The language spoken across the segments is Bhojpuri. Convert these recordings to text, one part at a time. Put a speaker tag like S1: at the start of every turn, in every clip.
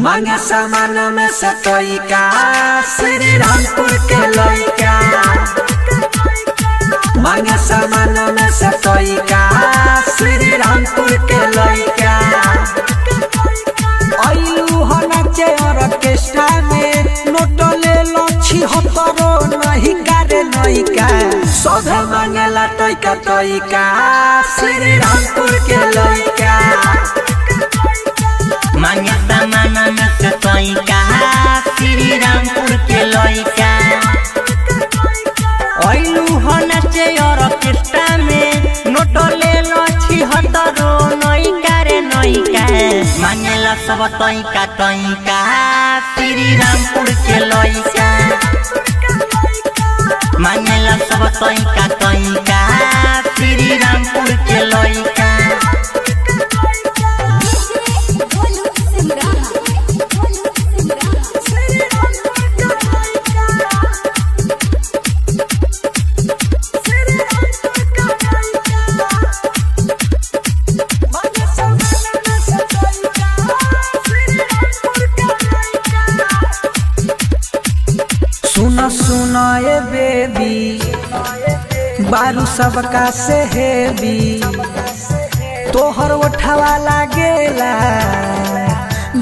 S1: मांगे सामान में से तोइका श्री रामपुर के लइका। मांगे सामान में से तोइका श्री रामपुर के लइका। आइलू हो नाचे ऑर्केस्ट्रा में नोट ले लो 76 नहीं करे नइका। सोधे मांगेला तोइका तोइका श्री रामपुर के लइका।
S2: मांगे सामान में से तोइका श्री रामपुर के लइका। आइलू हो नाचे ऑर्केस्ट्रा में नोट ले लो 76 नइका रे नइका। मांगेला सब तोइका तोइका श्री रामपुर के लइका। मांगेला सब तोइका तोइका श्री रामपुर के लइका।
S1: सुनो सुनो ये बेबी बारू सबका से हेवी तोहर उठावा लागेला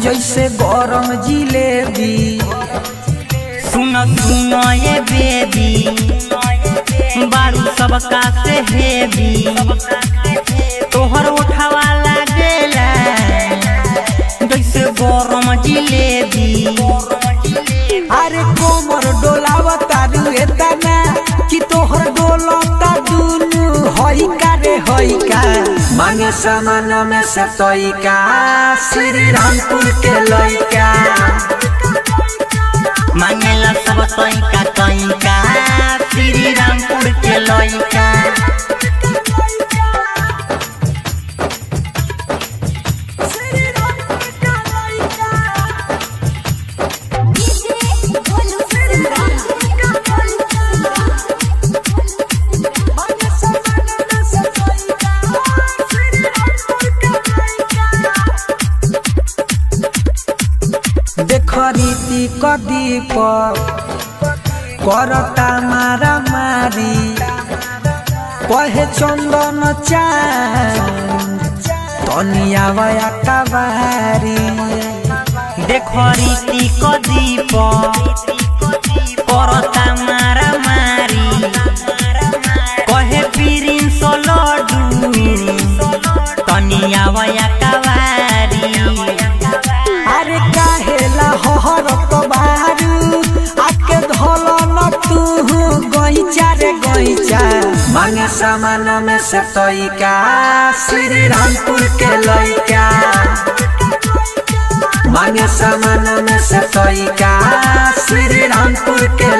S1: जैसे गरम जिलेबी।
S2: सुनो सुनो ये बेबी बारू सबका से हेवी तोहर उठावा लागेला जैसे गरम जिलेबी।
S1: अरे कोमर डोलावतारू एतना कि तोहर डोलता दुनु हइका रे हइका। मांगे सामान में से तोइका श्री रामपुर के लइका।
S2: मांगेला सब तोइका तोइका श्री रामपुर के लइका।
S1: देखरीती कदीप करता मारा मारी कहे चंदन चांद तनिया वया कबारी।
S2: देखो रीति कदीप करता मारा मारी कहे पीरिन सोलडू तनिया वया कबारी।
S1: अरे काहेला हर कबारू आके धल न तू गईचा रे गईचा। मांगे सामान में से तोइका श्री रामपुर के लइका। मांगे सामान में से तोइका श्री रामपुर के